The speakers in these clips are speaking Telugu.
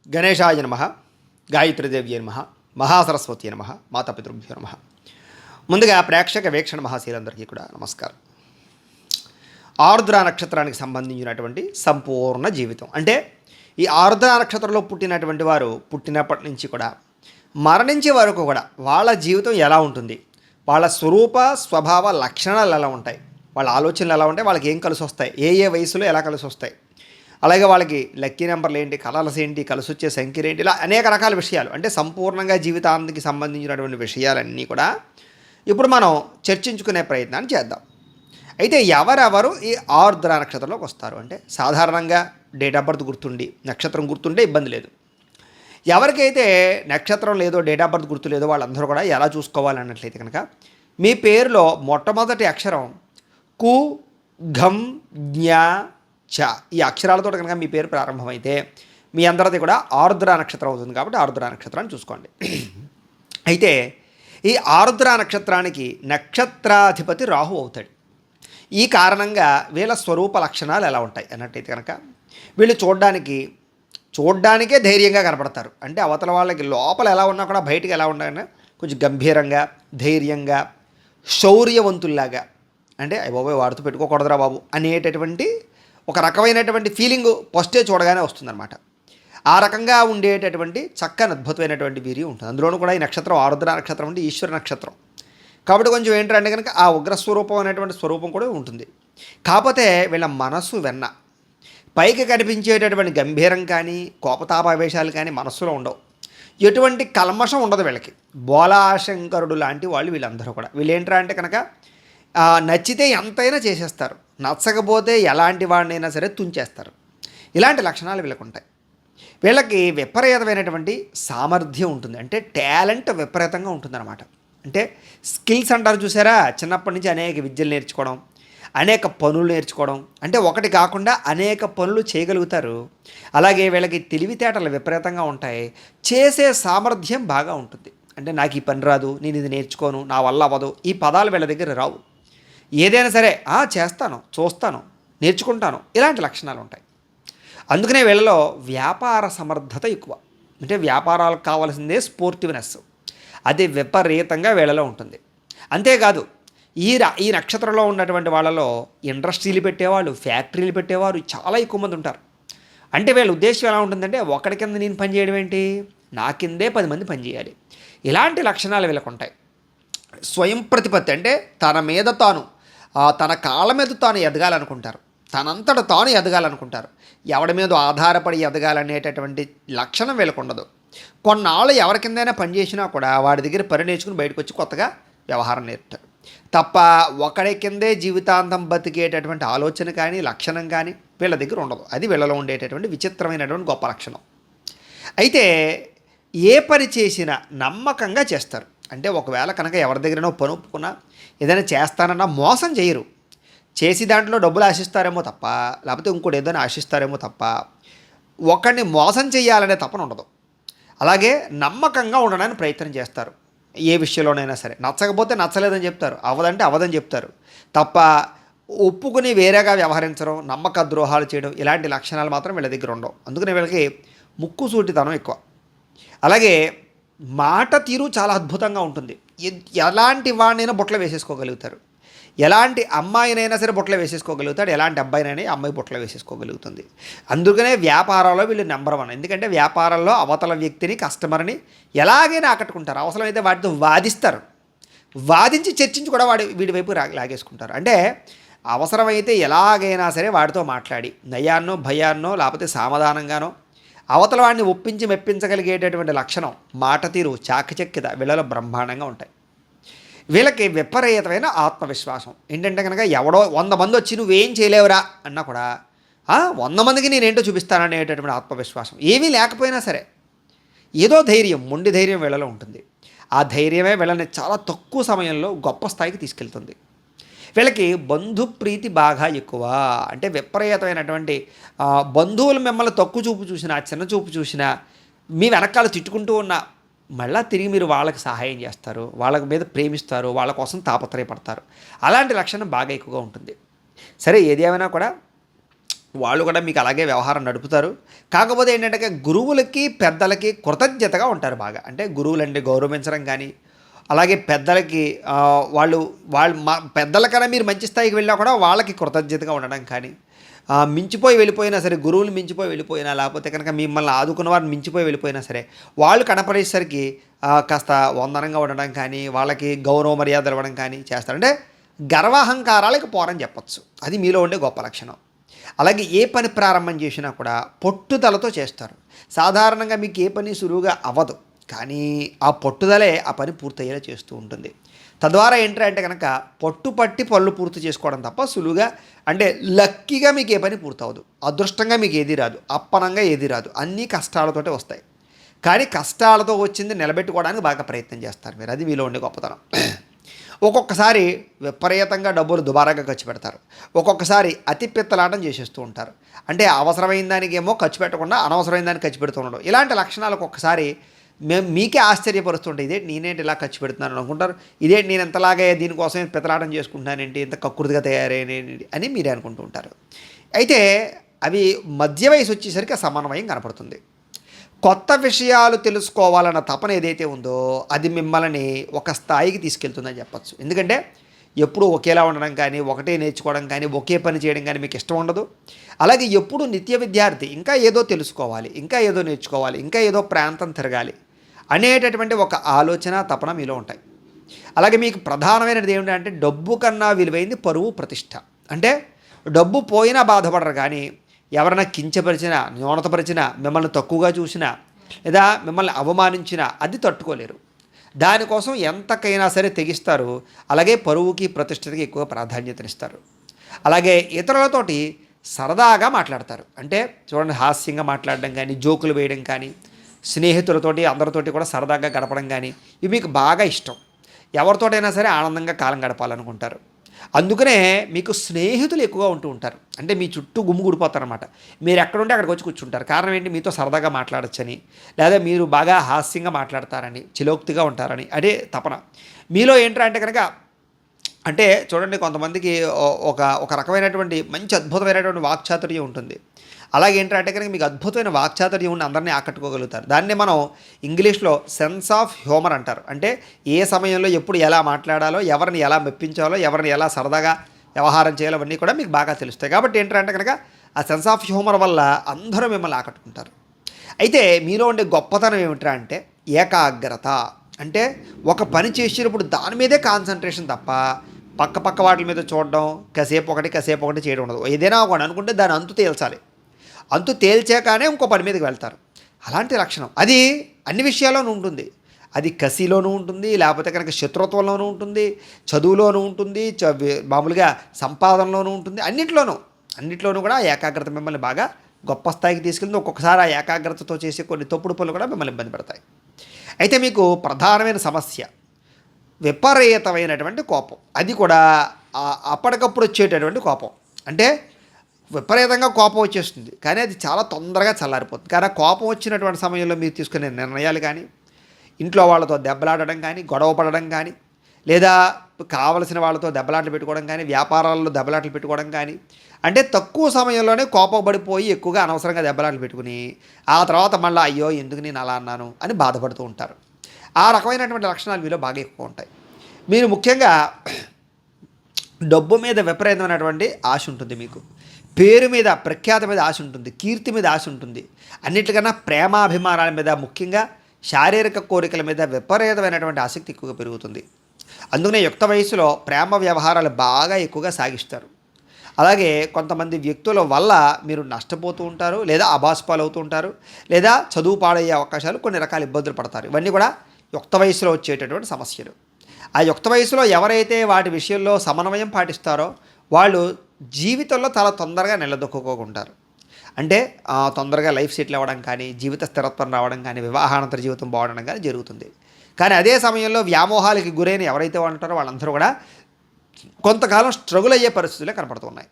గణేశాయ నమః, గాయత్రీదేవ్యై నమః, మహాసరస్వతి నమః, మాతాపితృభ్యో నమః. ముందుగా ప్రేక్షక వీక్షణ మహాశీలందరికీ కూడా నమస్కారం. ఆరుద్ర నక్షత్రానికి సంబంధించినటువంటి సంపూర్ణ జీవితం అంటే ఈ ఆరుద్ర నక్షత్రంలో పుట్టినటువంటి వారు పుట్టినప్పటి నుంచి కూడా మరణించే వరకు కూడా వాళ్ళ జీవితం ఎలా ఉంటుంది, వాళ్ళ స్వరూప స్వభావ లక్షణాలు ఎలా ఉంటాయి, వాళ్ళ ఆలోచనలు ఎలా ఉంటాయి, వాళ్ళకి ఏం కలిసి వస్తాయి, ఏ వయసులో ఎలా కలిసి వస్తాయి, అలాగే వాళ్ళకి లక్కీ నెంబర్లు ఏంటి, కలర్స్ ఏంటి, కలిసి వచ్చే సంఖ్యలు ఏంటి, ఇలా అనేక రకాల విషయాలు అంటే సంపూర్ణంగా జీవితానికి సంబంధించినటువంటి విషయాలన్నీ కూడా ఇప్పుడు మనం చర్చించుకునే ప్రయత్నాన్ని చేద్దాం. అయితే ఎవరెవరు ఈ ఆరుద్ర నక్షత్రంలోకి వస్తారు అంటే సాధారణంగా డేట్ ఆఫ్ బర్త్ గుర్తుండి నక్షత్రం గుర్తుంటే ఇబ్బంది లేదు. ఎవరికైతే నక్షత్రం లేదో డేట్ ఆఫ్ బర్త్ గుర్తు లేదో వాళ్ళందరూ కూడా ఎలా చూసుకోవాలన్నట్లయితే కనుక మీ పేరులో మొట్టమొదటి అక్షరం కు, ఘం, జ్ఞా, చ ఈ అక్షరాలతో కనుక మీ పేరు ప్రారంభమైతే మీ అందరిది కూడా ఆరుద్ర నక్షత్రం అవుతుంది. కాబట్టి ఆరుద్ర నక్షత్రాన్ని చూసుకోండి. అయితే ఈ ఆరుద్ర నక్షత్రానికి నక్షత్రాధిపతి రాహు అవుతాడు. ఈ కారణంగా వీళ్ళ స్వరూప లక్షణాలు ఎలా ఉంటాయి అన్నట్టయితే కనుక వీళ్ళు చూడ్డానికే ధైర్యంగా కనపడతారు. అంటే అవతల వాళ్ళకి లోపల ఎలా ఉన్నా కూడా బయటికి ఎలా ఉన్నాయన్నా కొంచెం గంభీరంగా, ధైర్యంగా, శౌర్యవంతుల్లాగా, అంటే బాబోయ్ వాడుతూ పెట్టుకోకూడదురా బాబు అనేటటువంటి ఒక రకమైనటువంటి ఫీలింగు ఫస్టే చూడగానే వస్తుందన్నమాట. ఆ రకంగా ఉండేటటువంటి చక్కని అద్భుతమైనటువంటి వీర్యం ఉంటుంది. అందులోనూ కూడా ఈ నక్షత్రం ఆరుద్ర నక్షత్రం అంటే ఈశ్వర నక్షత్రం కాబట్టి కొంచెం ఏంటంటే కనుక ఆ ఉగ్రస్వరూపం అనేటువంటి స్వరూపం కూడా ఉంటుంది. కాకపోతే వీళ్ళ మనస్సు వెన్న, పైకి కనిపించేటటువంటి గంభీరం కానీ కోపతాపావేశాలు కానీ మనస్సులో ఉండవు. ఎటువంటి కల్మషం ఉండదు వీళ్ళకి. బోలాశంకరుడు లాంటి వాళ్ళు వీళ్ళందరూ కూడా. వీళ్ళు ఏంట్రా అంటే కనుక నచ్చితే ఎంతైనా చేసేస్తారు, నచ్చకపోతే ఎలాంటి వాడినైనా సరే తుంచేస్తారు. ఇలాంటి లక్షణాలు వీళ్ళకు ఉంటాయి. వీళ్ళకి విపరీతమైనటువంటి సామర్థ్యం ఉంటుంది. అంటే టాలెంట్ విపరీతంగా ఉంటుందన్నమాట. అంటే స్కిల్స్ అంటారు చూసారా, చిన్నప్పటి నుంచి అనేక విద్యలు నేర్చుకోవడం, అనేక పనులు నేర్చుకోవడం, అంటే ఒకటి కాకుండా అనేక పనులు చేయగలుగుతారు. అలాగే వీళ్ళకి తెలివితేటలు విపరీతంగా ఉంటాయి. చేసే సామర్థ్యం బాగా ఉంటుంది. అంటే నాకు ఈ పని రాదు, నేను ఇది నేర్చుకోను, నా వల్ల అవ్వదు, ఈ పదాలు వీళ్ళ దగ్గర రావు. ఏదైనా సరే చేస్తాను, చూస్తాను, నేర్చుకుంటాను, ఇలాంటి లక్షణాలు ఉంటాయి. అందుకనే వీళ్ళలో వ్యాపార సమర్థత ఎక్కువ. అంటే వ్యాపారాలకు కావాల్సిందే స్పోర్టివ్నెస్, అది విపరీతంగా వీళ్ళలో ఉంటుంది. అంతేకాదు ఈ నక్షత్రంలో ఉన్నటువంటి వాళ్ళలో ఇండస్ట్రీలు పెట్టేవాళ్ళు, ఫ్యాక్టరీలు పెట్టేవారు చాలా ఎక్కువ మంది ఉంటారు. అంటే వీళ్ళ ఉద్దేశం ఎలా ఉంటుందంటే ఒకటి కింద నేను పని చేయడం ఏంటి, నా కిందే 10 మంది పని చేయాలి. ఇలాంటి లక్షణాలు వీళ్ళకు ఉంటాయి. స్వయం ప్రతిపత్తి అంటే తన మీద తాను, తన కాళ్ళ మీద తాను ఎదగాలనుకుంటారు, తనంతట తాను ఎదగాలనుకుంటారు. ఎవడి మీద ఆధారపడి ఎదగాలనేటటువంటి లక్షణం వీళ్ళకు ఉండదు. కొన్నాళ్ళు ఎవరి కిందైనా పనిచేసినా కూడా వాడి దగ్గర పని నేర్చుకుని బయటకు వచ్చి కొత్తగా వ్యవహారం నేర్పుతారు తప్ప ఒకడి కిందే జీవితాంతం బతికేటటువంటి ఆలోచన కానీ లక్షణం కానీ వీళ్ళ దగ్గర ఉండదు. అది వీళ్ళలో ఉండేటటువంటి విచిత్రమైనటువంటి గొప్ప లక్షణం. అయితే ఏ పని చేసినా నమ్మకంగా చేస్తారు. అంటే ఒకవేళ కనుక ఎవరి దగ్గరనో పని ఒప్పుకున్నా ఏదైనా చేస్తానన్నా మోసం చేయరు. చేసి దాంట్లో డబ్బులు ఆశిస్తారేమో తప్ప, లేకపోతే ఇంకోటి ఏదైనా ఆశిస్తారేమో తప్ప ఒకరిని మోసం చేయాలనే తపన ఉండదు. అలాగే నమ్మకంగా ఉండడానికి ప్రయత్నం చేస్తారు. ఏ విషయంలోనైనా సరే నచ్చకపోతే నచ్చలేదని చెప్తారు, అవ్వదంటే అవ్వదని చెప్తారు తప్ప ఒప్పుకుని వేరేగా వ్యవహరించడం, నమ్మక ద్రోహాలు చేయడం ఇలాంటి లక్షణాలు మాత్రం వీళ్ళ దగ్గర ఉండవు. అందుకని వీళ్ళకి ముక్కుసూటితనం ఎక్కువ. అలాగే మాట తీరు చాలా అద్భుతంగా ఉంటుంది. ఎలాంటి వాడినైనా బుట్టలు వేసేసుకోగలుగుతారు, ఎలాంటి అమ్మాయినైనా సరే బుట్టలు వేసేసుకోగలుగుతాడు, ఎలాంటి అబ్బాయినైనా అమ్మాయి బుట్టలు వేసేసుకోగలుగుతుంది. అందుకనే వ్యాపారంలో వీళ్ళు నెంబర్ 1. ఎందుకంటే వ్యాపారంలో అవతల వ్యక్తిని, కస్టమర్ని ఎలాగైనా ఆకట్టుకుంటారు. అవసరమైతే వాటితో వాదిస్తారు, వాదించి చర్చించి కూడా వీడి వైపు లాగేసుకుంటారు. అంటే అవసరమైతే ఎలాగైనా సరే వాడితో మాట్లాడి నయాన్నో భయాన్నో లేకపోతే సమాధానంగానో అవతల వాడిని ఒప్పించి మెప్పించగలిగేటటువంటి లక్షణం, మాట తీరు, చాకచక్యత వీళ్ళలో బ్రహ్మాండంగా ఉంటాయి. వీళ్ళకి విపరీతమైన ఆత్మవిశ్వాసం. ఏంటంటే కనుక ఎవడో 100 మంది వచ్చి నువ్వేం చేయలేవురా అన్నా కూడా 100 మందికి నేనేంటో చూపిస్తాననేటటువంటి ఆత్మవిశ్వాసం. ఏమీ లేకపోయినా సరే ఏదో ధైర్యం, మొండి ధైర్యం వీళ్ళలో ఉంటుంది. ఆ ధైర్యమే వీళ్ళని చాలా తక్కువ సమయంలో గొప్ప స్థాయికి తీసుకెళ్తుంది. వీళ్ళకి బంధుప్రీతి బాగా ఎక్కువ. అంటే విపరీతమైనటువంటి బంధువులు మిమ్మల్ని తక్కువ చూపు చూసినా, చిన్న చూపు చూసినా, మీ వెనకాల తిట్టుకుంటూ ఉన్న మళ్ళీ తిరిగి మీరు వాళ్ళకి సహాయం చేస్తారు, వాళ్ళ మీద ప్రేమిస్తారు, వాళ్ళ కోసం తాపత్రయపడతారు. అలాంటి లక్షణం బాగా ఎక్కువగా ఉంటుంది. సరే ఏది ఏమైనా కూడా వాళ్ళు కూడా మీకు అలాగే వ్యవహారం నడుపుతారు. కాకపోతే ఏంటంటే గురువులకి, పెద్దలకి కృతజ్ఞతగా ఉంటారు బాగా. అంటే గురువులంటే గౌరవించడం కానీ, అలాగే పెద్దలకి వాళ్ళు వాళ్ళు పెద్దలకన్నా మీరు మంచి స్థాయికి వెళ్ళినా కూడా వాళ్ళకి కృతజ్ఞతగా ఉండడం కానీ, మించిపోయి వెళ్ళిపోయినా సరే, గురువులు మించిపోయి వెళ్ళిపోయినా, లేకపోతే కనుక మిమ్మల్ని ఆదుకున్న వారిని మించిపోయి వెళ్ళిపోయినా సరే, వాళ్ళు కనపడేసరికి కాస్త వందనంగా ఉండడం కానీ, వాళ్ళకి గౌరవ మర్యాదలు ఇవ్వడం కానీ చేస్తారు. అంటే గర్వాహంకారాలకు పోరని చెప్పచ్చు. అది మీలో ఉండే గొప్ప లక్షణం. అలాగే ఏ పని ప్రారంభం చేసినా కూడా పట్టుదలతో చేస్తారు. సాధారణంగా మీకు ఏ పని సులువుగా అవ్వదు, కానీ ఆ పట్టుదలే ఆ పని పూర్తయ్యేలా చేస్తూ ఉంటుంది. తద్వారా ఏంటంటే కనుక పట్టుపట్టి పనులు పూర్తి చేసుకోవడం తప్ప సులువుగా, అంటే లక్కీగా మీకు ఏ పని పూర్తవదు. అదృష్టంగా మీకు ఏది రాదు, అప్పనంగా ఏది రాదు, అన్నీ కష్టాలతోటే వస్తాయి. కానీ కష్టాలతో వచ్చింది నిలబెట్టుకోవడానికి బాగా ప్రయత్నం చేస్తారు మీరు. అది మీలో ఉండే గొప్పతనం. ఒక్కొక్కసారి విపరీతంగా డబ్బులు దుబారాగా ఖర్చు పెడతారు. ఒక్కొక్కసారి అతి పిత్తలాటం చేసేస్తూ ఉంటారు. అంటే అవసరమైన దానికి ఏమో ఖర్చు పెట్టకుండా అనవసరమైన దానికి ఖర్చు పెడుతూ ఉండడం. ఇలాంటి లక్షణాలు ఒక్కొక్కసారి మీకే ఆశ్చర్యపరుస్తుంటే, ఇదేంటి నేనేంటి ఇలా ఖర్చు పెడుతున్నాను అనుకుంటారు. ఇదేంటి నేను ఎంతలాగే దీనికోసం పిత్తలాటం చేసుకుంటున్నానేంటి, ఇంత కక్కుర్తిగా తయారైనేంటి అని మీరే అనుకుంటూ ఉంటారు. అయితే అవి మధ్య వయసు వచ్చేసరికి సమన్వయం కనపడుతుంది. కొత్త విషయాలు తెలుసుకోవాలన్న తపన ఏదైతే ఉందో అది మిమ్మల్ని ఒక స్థాయికి తీసుకెళ్తుందని చెప్పచ్చు. ఎందుకంటే ఎప్పుడూ ఒకేలా ఉండడం కానీ, ఒకటే నేర్చుకోవడం కానీ, ఒకే పని చేయడం కానీ మీకు ఇష్టం ఉండదు. అలాగే ఎప్పుడు నిత్య విద్యార్థి, ఇంకా ఏదో తెలుసుకోవాలి, ఇంకా ఏదో నేర్చుకోవాలి, ఇంకా ఏదో ప్రాంతం తిరగాలి అనేటటువంటి ఒక ఆలోచన, తపన మీలో ఉంటాయి. అలాగే మీకు ప్రధానమైనది ఏమిటంటే డబ్బు కన్నా విలువైంది పరువు, ప్రతిష్ట. అంటే డబ్బు పోయినా బాధపడరు, కానీ ఎవరైనా కించపరిచినా, న్యూనతపరిచినా, మిమ్మల్ని తక్కువగా చూసినా, లేదా మిమ్మల్ని అవమానించినా అది తట్టుకోలేరు. దానికోసం ఎంతకైనా సరే తెగిస్తారు. అలాగే పరువుకి, ప్రతిష్టకి ఎక్కువ ప్రాధాన్యతనిస్తారు. అలాగే ఇతరులతోటి సరదాగా మాట్లాడతారు. అంటే చూడండి, హాస్యంగా మాట్లాడడం కానీ, జోకులు వేయడం కానీ, స్నేహితులతోటి అందరితోటి కూడా సరదాగా గడపడం కానీ ఇవి మీకు బాగా ఇష్టం. ఎవరితోటైనా సరే ఆనందంగా కాలం గడపాలనుకుంటారు. అందుకనే మీకు స్నేహితులు ఎక్కువగా ఉంటూ ఉంటారు. అంటే మీ చుట్టూ గుమిగూడిపోతారనమాట. మీరు ఎక్కడుంటే అక్కడికి వచ్చి కూర్చుంటారు. కారణం ఏంటి, మీతో సరదాగా మాట్లాడచ్చని, లేదా మీరు బాగా హాస్యంగా మాట్లాడతారని, చిలోక్తిగా ఉంటారని. అదే తపన మీలో ఏంట్రా అంటే కనుక. అంటే చూడండి, కొంతమందికి ఒక ఒక రకమైనటువంటి మంచి అద్భుతమైనటువంటి వాక్చాతుర్యం ఉంటుంది. అలాగే ఏంటంటే కనుక మీకు అద్భుతమైన వాక్చాతుర్యం ఉండి అందరినీ ఆకట్టుకోగలుగుతారు. దాన్ని మనం ఇంగ్లీష్లో సెన్స్ ఆఫ్ హ్యూమర్ అంటారు. అంటే ఏ సమయంలో ఎప్పుడు ఎలా మాట్లాడాలో, ఎవరిని ఎలా మెప్పించాలో, ఎవరిని ఎలా సరదాగా వ్యవహారం చేయాలో అవన్నీ కూడా మీకు బాగా తెలుస్తాయి. కాబట్టి ఏంటంటే కనుక ఆ సెన్స్ ఆఫ్ హ్యూమర్ వల్ల అందరూ మిమ్మల్ని ఆకట్టుకుంటారు. అయితే మీలో ఉండే గొప్పతనం ఏమిట్రా అంటే ఏకాగ్రత. అంటే ఒక పని చేసేటప్పుడు దాని మీదే కాన్సన్ట్రేషన్ తప్ప పక్క వాటి మీద చూడడం, కాసేపు ఒకటి చేయడం ఉండదు. ఏదైనా ఒకటి అనుకుంటే దాని అంతు తేల్చాలి. అంతు తేల్చాకనే ఇంకో పని మీదకి వెళ్తారు. అలాంటి లక్షణం అది అన్ని విషయాల్లోనూ ఉంటుంది. అది కసిలోనూ ఉంటుంది, లేకపోతే కనుక శత్రుత్వంలోనూ ఉంటుంది, చదువులోనూ ఉంటుంది, మామూలుగా సంపాదనలోనూ ఉంటుంది, అన్నింటిలోనూ కూడా ఏకాగ్రత మిమ్మల్ని బాగా గొప్ప స్థాయికి తీసుకెళ్తుంది. ఒక్కొక్కసారి ఆ ఏకాగ్రతతో చేసే కొన్ని తప్పుడు పనులు కూడా మిమ్మల్ని ఇబ్బంది పెడతాయి. అయితే మీకు ప్రధానమైన సమస్య విపరీతమైనటువంటి కోపం. అది కూడా అప్పటికప్పుడు వచ్చేటటువంటి కోపం. అంటే విపరీతంగా కోపం వచ్చేస్తుంది, కానీ అది చాలా తొందరగా చల్లారిపోతుంది. కానీ ఆ కోపం వచ్చినటువంటి సమయంలో మీరు తీసుకునే నిర్ణయాలు కానీ, ఇంట్లో వాళ్ళతో దెబ్బలాడడం కానీ, గొడవ పడడం కానీ, లేదా కావలసిన వాళ్ళతో దెబ్బలాటలు పెట్టుకోవడం కానీ, వ్యాపారాల్లో దెబ్బలాటలు పెట్టుకోవడం కానీ, అంటే తక్కువ సమయంలోనే కోపపడిపోయి ఎక్కువగా అనవసరంగా దెబ్బలాటలు పెట్టుకుని ఆ తర్వాత మళ్ళీ అయ్యో ఎందుకు నేను అలా అన్నాను అని బాధపడుతూ ఉంటారు. ఆ రకమైనటువంటి లక్షణాలు మీలో బాగా ఎక్కువ ఉంటాయి. మీరు ముఖ్యంగా డబ్బు మీద విపరీతమైనటువంటి ఆశ ఉంటుంది. మీకు పేరు మీద, ప్రఖ్యాతి మీద ఆశ ఉంటుంది, కీర్తి మీద ఆశ ఉంటుంది. అన్నిటికన్నా ప్రేమాభిమానాల మీద, ముఖ్యంగా శారీరక కోరికల మీద విపరీతమైనటువంటి ఆసక్తి ఎక్కువగా పెరుగుతుంది. అందుకనే యుక్త వయసులో ప్రేమ వ్యవహారాలు బాగా ఎక్కువగా సాగిస్తారు. అలాగే కొంతమంది వ్యక్తుల వల్ల మీరు నష్టపోతూ ఉంటారు, లేదా అబాస్పాలవుతూ ఉంటారు, లేదా చదువు పాడయ్యే అవకాశాలు, కొన్ని రకాల ఇబ్బందులు పడతారు. ఇవన్నీ కూడా యుక్త వయసులో వచ్చేటటువంటి సమస్యలు. ఆ యుక్త వయసులో ఎవరైతే వాటి విషయంలో సమన్వయం పాటిస్తారో వాళ్ళు జీవితంలో చాలా తొందరగా నిలదొక్కుకోకుంటారు. అంటే తొందరగా లైఫ్ సెటిల్ అవ్వడం కానీ, జీవిత స్థిరత్వం రావడం కానీ, వివాహానంతర జీవితం బాగుండడం కానీ జరుగుతుంది. కానీ అదే సమయంలో వ్యామోహాలకి గురైన ఎవరైతే ఉంటారో వాళ్ళందరూ కూడా కొంతకాలం స్ట్రగుల్ అయ్యే పరిస్థితులే కనపడుతున్నాయి.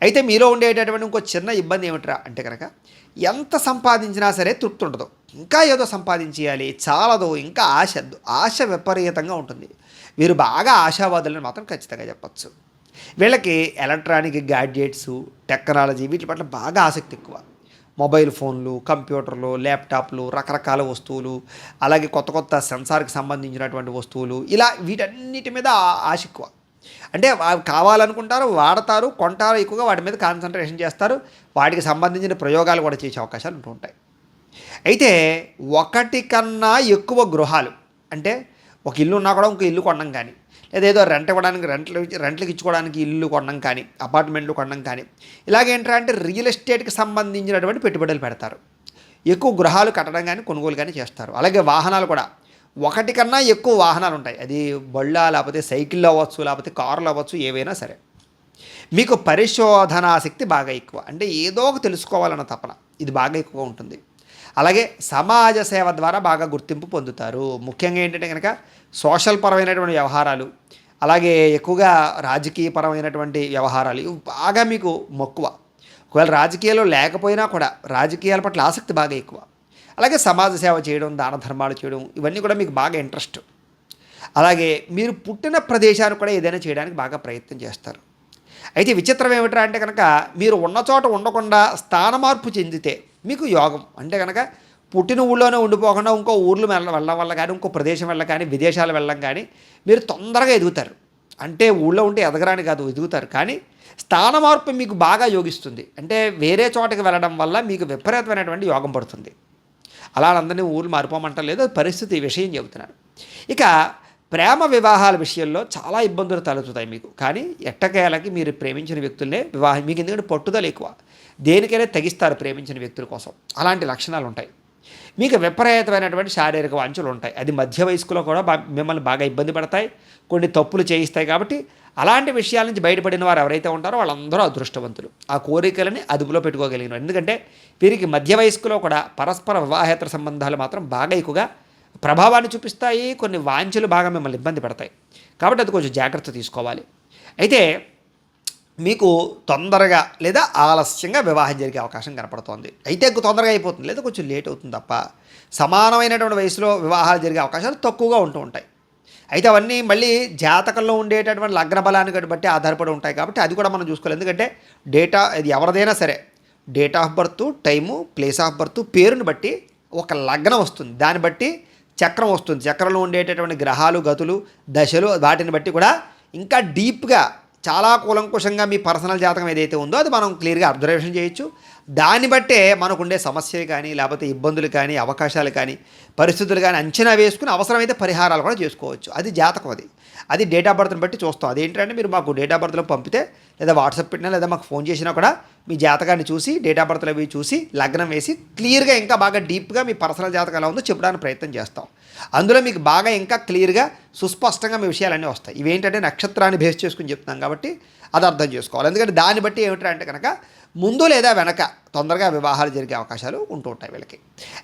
అయితే మీలో ఉండేటటువంటి ఇంకో చిన్న ఇబ్బంది ఏమిట్రా అంటే కనుక, ఎంత సంపాదించినా సరే తృప్తి ఉండదు. ఇంకా ఏదో సంపాదించేయాలి, చాలదు, ఇంకా ఆశ విపరీతంగా ఉంటుంది. వీరు బాగా ఆశావాదులను మాత్రం ఖచ్చితంగా చెప్పచ్చు. వీళ్ళకి ఎలక్ట్రానిక్ గ్యాడ్జెట్స్, టెక్నాలజీ వీటి పట్ల బాగా ఆసక్తి ఎక్కువ. మొబైల్ ఫోన్లు, కంప్యూటర్లు, ల్యాప్టాప్లు, రకరకాల వస్తువులు, అలాగే కొత్త కొత్త సెన్సార్కి సంబంధించినటువంటి వస్తువులు, ఇలా వీటన్నిటి మీద ఆశ ఎక్కువ. అంటే అవి కావాలనుకుంటారు, వాడతారు, కొంటారు, ఎక్కువగా వాటి మీద కాన్సన్ట్రేషన్ చేస్తారు. వాటికి సంబంధించిన ప్రయోగాలు కూడా చేసే అవకాశాలు ఉంటూ ఉంటాయి. అయితే ఒకటి కన్నా ఎక్కువ గృహాలు, అంటే ఒక ఇల్లు ఉన్నా కూడా ఇంకో ఇల్లు కొనడం కానీ, లేదా ఏదో రెంట్ ఇవ్వడానికి రెంట్లకి ఇచ్చుకోవడానికి ఇల్లు కొనడం కానీ, అపార్ట్మెంట్లు కొనడం కానీ, ఇలాగేంటంటే రియల్ ఎస్టేట్కి సంబంధించినటువంటి పెట్టుబడులు పెడతారు. ఎక్కువ గృహాలు కట్టడం కానీ, కొనుగోలు కానీ చేస్తారు. అలాగే వాహనాలు కూడా ఒకటి కన్నా ఎక్కువ వాహనాలు ఉంటాయి. అది బళ్ళ, లేకపోతే సైకిళ్ళు అవ్వచ్చు, లేకపోతే కార్లు అవ్వచ్చు, ఏవైనా సరే. మీకు పరిశోధనాశక్తి బాగా ఎక్కువ, అంటే ఏదో ఒక తెలుసుకోవాలన్న తపన ఇది బాగా ఎక్కువగా ఉంటుంది. అలాగే సమాజ సేవ ద్వారా బాగా గుర్తింపు పొందుతారు. ముఖ్యంగా ఏంటంటే కనుక సోషల్ పరమైనటువంటి వ్యవహారాలు, అలాగే ఎక్కువగా రాజకీయపరమైనటువంటి వ్యవహారాలు ఇవి బాగా మీకు మక్కువ. ఒకవేళ రాజకీయాల్లో లేకపోయినా కూడా రాజకీయాల పట్ల ఆసక్తి బాగా ఎక్కువ. అలాగే సమాజ సేవ చేయడం, దాన ధర్మాలు చేయడం, ఇవన్నీ కూడా మీకు బాగా ఇంట్రెస్ట్. అలాగే మీరు పుట్టిన ప్రదేశాన్ని కూడా ఏదైనా చేయడానికి బాగా ప్రయత్నం చేస్తారు. అయితే విచిత్రం ఏమిట్రా అంటే కనుక మీరు ఉన్న చోట ఉండకుండా స్థాన మార్పు చెందితే మీకు యోగం. అంటే కనుక పుట్టిన ఊళ్ళోనే ఉండిపోకుండా ఇంకో ఊర్లు వెళ్ళడం వల్ల కానీ, ఇంకో ప్రదేశం వెళ్ళడం కానీ, విదేశాలు వెళ్ళడం కానీ మీరు తొందరగా ఎదుగుతారు. అంటే ఊళ్ళో ఉంటే ఎదగరాని కాదు, ఎదుగుతారు. కానీ స్థాన మార్పు మీకు బాగా యోగిస్తుంది. అంటే వేరే చోటకి వెళ్ళడం వల్ల మీకు విపరీతమైనటువంటి యోగం పడుతుంది. అలా అందరినీ ఊళ్ళు మారిపోమంటలేదు, పరిస్థితి విషయం చెబుతున్నాను. ఇక ప్రేమ వివాహాల విషయంలో చాలా ఇబ్బందులు తలెత్తుతాయి మీకు. కానీ ఎట్టకేలకి మీరు ప్రేమించిన వ్యక్తులనే వివాహం, మీకు ఎందుకంటే పట్టుదల ఎక్కువ, దేనికైనా తెగిస్తారు ప్రేమించిన వ్యక్తుల కోసం. అలాంటి లక్షణాలు ఉంటాయి. మీకు విపరీతమైనటువంటి శారీరక వాంఛలు ఉంటాయి. అది మధ్య వయస్కులో కూడా మిమ్మల్ని బాగా ఇబ్బంది పడతాయి, కొన్ని తప్పులు చేయిస్తాయి. కాబట్టి అలాంటి విషయాల నుంచి బయటపడిన వారు ఎవరైతే ఉంటారో వాళ్ళందరూ అదృష్టవంతులు, ఆ కోరికలని అదుపులో పెట్టుకోగలిగిన. ఎందుకంటే వీరికి మధ్య వయస్కులో కూడా పరస్పర వివాహేతర సంబంధాలు మాత్రం బాగా ఎక్కువగా ప్రభావాన్ని చూపిస్తాయి. కొన్ని వాంఛలు బాగా మిమ్మల్ని ఇబ్బంది పడతాయి. కాబట్టి అది కొంచెం జాగ్రత్త తీసుకోవాలి. అయితే మీకు తొందరగా లేదా ఆలస్యంగా వివాహం జరిగే అవకాశం కనపడుతోంది. అయితే తొందరగా అయిపోతుంది, లేదా కొంచెం లేట్ అవుతుంది తప్ప సమానమైనటువంటి వయసులో వివాహాలు జరిగే అవకాశాలు తక్కువగా ఉంటూ ఉంటాయి. అయితే అవన్నీ మళ్ళీ జాతకంలో ఉండేటటువంటి లగ్న బలాన్ని బట్టి ఆధారపడి ఉంటాయి. కాబట్టి అది కూడా మనం చూసుకోవాలి. ఎందుకంటే డేటా ఇది ఎవరిదైనా సరే date of birth, time, place of birth, పేరుని బట్టి ఒక లగ్నం వస్తుంది. దాన్ని బట్టి చక్రం వస్తుంది. చక్రంలో ఉండేటటువంటి గ్రహాలు, గతులు, దశలు, వాటిని బట్టి కూడా ఇంకా డీప్గా చాలా కూలంకుషంగా మీ పర్సనల్ జాతకం ఏదైతే ఉందో అది మనం క్లియర్గా అబ్జర్వేషన్ చేయొచ్చు. దాన్ని బట్టే మనకుండే సమస్యలు కానీ, లేకపోతే ఇబ్బందులు కానీ, అవకాశాలు కానీ, పరిస్థితులు కానీ అంచనా వేసుకుని అవసరమైతే పరిహారాలు కూడా చేసుకోవచ్చు. అది జాతకం. అది డేట్ ఆఫ్ బర్త్ని బట్టి చూస్తాం. అదేంటంటే మీరు మాకు డేట్ ఆఫ్ బర్త్లో పంపితే, లేదా వాట్సాప్ పెట్టినా, లేదా మాకు ఫోన్ చేసినా కూడా మీ జాతకాన్ని చూసి, డేట్ ఆఫ్ బర్త్లో అవి చూసి, లగ్నం వేసి క్లియర్గా ఇంకా బాగా డీప్గా మీ పర్సనల్ జాతకం ఎలా ఉందో చెప్పడానికి ప్రయత్నం చేస్తాం. అందులో మీకు బాగా ఇంకా క్లియర్గా సుస్పష్టంగా మీ విషయాలన్నీ వస్తాయి. ఇవేంటంటే నక్షత్రాన్ని బేస్ చేసుకుని చెప్తున్నాం కాబట్టి అది అర్థం చేసుకోవాలి. ఎందుకంటే దాన్ని బట్టి ఏమిటంటే కనుక ముందు లేదా వెనక తొందరగా వివాహాలు జరిగే అవకాశాలు ఉంటూ ఉంటాయి వీళ్ళకి.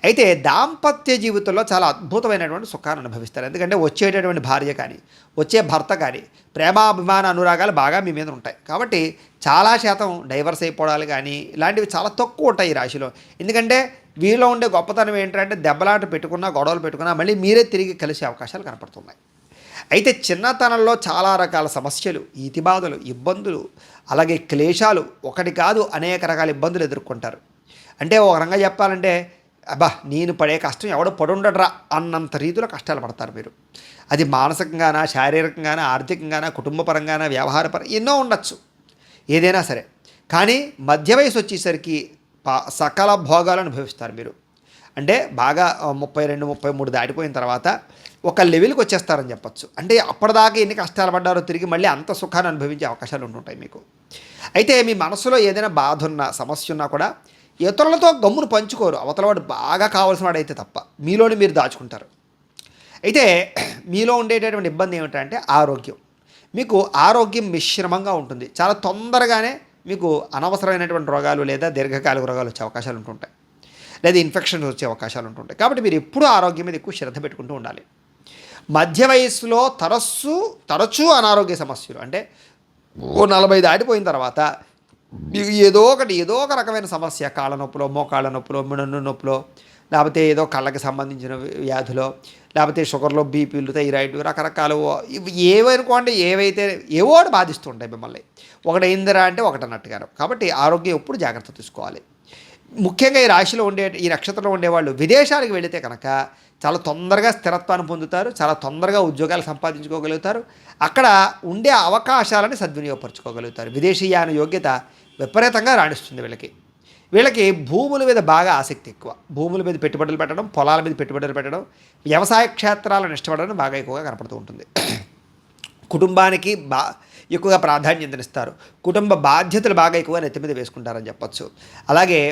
అయితే దాంపత్య జీవితంలో చాలా అద్భుతమైనటువంటి సుఖాన్ని అనుభవిస్తారు. ఎందుకంటే వచ్చేటటువంటి భార్య కానీ, వచ్చే భర్త కానీ ప్రేమాభిమాన అనురాగాలు బాగా మీ మీద ఉంటాయి. కాబట్టి చాలా శాతం డైవర్స్ అయిపోవడాలు కానీ ఇలాంటివి చాలా తక్కువ ఉంటాయి ఈ రాశిలో. ఎందుకంటే వీరిలో ఉండే గొప్పతనం ఏంటంటే దెబ్బలాట పెట్టుకున్నా, గొడవలు పెట్టుకున్నా మళ్ళీ మీరే తిరిగి కలిసే అవకాశాలు కనపడుతున్నాయి. అయితే చిన్నతనంలో చాలా రకాల సమస్యలు, ఈతిబాధలు, ఇబ్బందులు, అలాగే క్లేశాలు, ఒకటి కాదు అనేక రకాల ఇబ్బందులు ఎదుర్కొంటారు. అంటే ఒక రకంగా చెప్పాలంటే అబ్బా నేను పడే కష్టం ఎవడో పడుండడ్రా అన్నంత రీతిలో కష్టాలు పడతారు మీరు. అది మానసికంగానా, శారీరకంగానా, ఆర్థికంగానా, కుటుంబపరంగానా, వ్యవహారపరంగా ఎన్నో ఉండొచ్చు, ఏదైనా సరే. కానీ మధ్య వయసు వచ్చేసరికి సకల భోగాలను అనుభవిస్తారు మీరు. అంటే బాగా 32, 33 దాటిపోయిన తర్వాత ఒక లెవెల్కి వచ్చేస్తారని చెప్పచ్చు. అంటే అప్పటిదాకా ఎన్ని కష్టాలు పడ్డారో తిరిగి మళ్ళీ అంత సుఖాన్ని అనుభవించే అవకాశాలు ఉంటుంటాయి మీకు. అయితే మీ మనసులో ఏదైనా బాధ ఉన్నా, సమస్య ఉన్నా కూడా ఇతరులతో గమ్మును పంచుకోరు. అవతలవాడు బాగా కావాల్సిన వాడైతే తప్ప మీలోని మీరు దాచుకుంటారు. అయితే మీలో ఉండేటటువంటి ఇబ్బంది ఏమిటంటే ఆరోగ్యం. మీకు ఆరోగ్యం మిశ్రమంగా ఉంటుంది. చాలా తొందరగానే మీకు అనవసరమైనటువంటి రోగాలు లేదా దీర్ఘకాలిక రోగాలు వచ్చే అవకాశాలు ఉంటుంటాయి, లేదా ఇన్ఫెక్షన్స్ వచ్చే అవకాశాలు ఉంటుంటాయి. కాబట్టి మీరు ఎప్పుడూ ఆరోగ్యం మీద ఎక్కువ శ్రద్ధ పెట్టుకుంటూ ఉండాలి. మధ్య వయస్సులో తరచూ అనారోగ్య సమస్యలు, అంటే 40 దాటిపోయిన తర్వాత మీకు ఏదో ఒక రకమైన సమస్య, కాళ్ళ నొప్పులో, మోకాళ్ళ నొప్పులో, మెడను నొప్పులో, లేకపోతే ఏదో కళ్ళకి సంబంధించిన వ్యాధులో, లేకపోతే షుగర్లు, బీపీలు, థైరాయిడ్ రకరకాలు ఇవి ఏవనుకోండి ఏవైతే ఏవో ఒకటి బాధిస్తూ ఉంటాయి మిమ్మల్ని. ఒకటి అయిందిరా అంటే ఒకటి అన్నట్టుగాను. కాబట్టి ఆరోగ్యం ఎప్పుడు జాగ్రత్త తీసుకోవాలి. ముఖ్యంగా ఈ రాశిలో ఈ నక్షత్రంలో ఉండేవాళ్ళు విదేశాలకు వెళితే కనుక చాలా తొందరగా స్థిరత్వాన్ని పొందుతారు, చాలా తొందరగా ఉద్యోగాలు సంపాదించుకోగలుగుతారు, అక్కడ ఉండే అవకాశాలని సద్వినియోగపరచుకోగలుగుతారు. విదేశీయాన యోగ్యత విపరీతంగా రాణిస్తుంది వీళ్ళకి భూముల మీద బాగా ఆసక్తి ఎక్కువ. భూముల మీద పెట్టుబడులు పెట్టడం, పొలాల మీద పెట్టుబడులు పెట్టడం, వ్యవసాయ క్షేత్రాలను ఇష్టపడడం బాగా ఎక్కువగా కనపడుతూ ఉంటుంది. కుటుంబానికి ఎక్కువగా ప్రాధాన్యతనిస్తారు. కుటుంబ బాధ్యతలు బాగా ఎక్కువగా నెత్తి మీద వేసుకుంటారని చెప్పచ్చు. అలాగే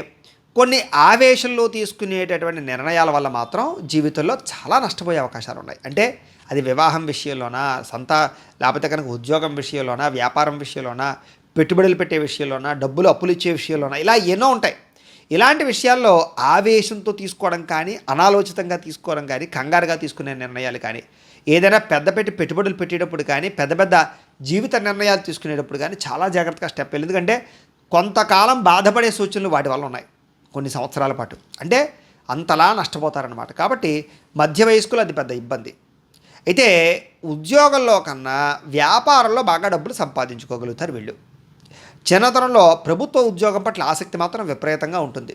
కొన్ని ఆవేశంలో తీసుకునేటటువంటి నిర్ణయాల వల్ల మాత్రం జీవితంలో చాలా నష్టపోయే అవకాశాలు ఉన్నాయి. అంటే అది వివాహం విషయంలోనా, లేకపోతే కనుక ఉద్యోగం విషయంలోనా, వ్యాపారం విషయంలోనా, పెట్టుబడులు పెట్టే విషయంలోనా, డబ్బులు అప్పులు ఇచ్చే విషయంలోనా, ఇలా ఎన్నో ఉంటాయి. ఇలాంటి విషయాల్లో ఆవేశంతో తీసుకోవడం కానీ, అనాలోచితంగా తీసుకోవడం కానీ, కంగారుగా తీసుకునే నిర్ణయాలు కానీ, ఏదైనా పెట్టుబడులు పెట్టేటప్పుడు కానీ, పెద్ద జీవిత నిర్ణయాలు తీసుకునేటప్పుడు కానీ చాలా జాగ్రత్తగా స్టెప్ వెళ్ళి. ఎందుకంటే కొంతకాలం బాధపడే సూచనలు వాటి వల్ల ఉన్నాయి, కొన్ని సంవత్సరాల పాటు. అంటే అంతలా నష్టపోతారనమాట. కాబట్టి మధ్య వయస్కులు అది పెద్ద ఇబ్బంది. అయితే ఉద్యోగంలో కన్నా వ్యాపారంలో బాగా డబ్బులు సంపాదించుకోగలుగుతారు వీళ్ళు. చిన్నతనంలో ప్రభుత్వ ఉద్యోగం పట్ల ఆసక్తి మాత్రం విపరీతంగా ఉంటుంది.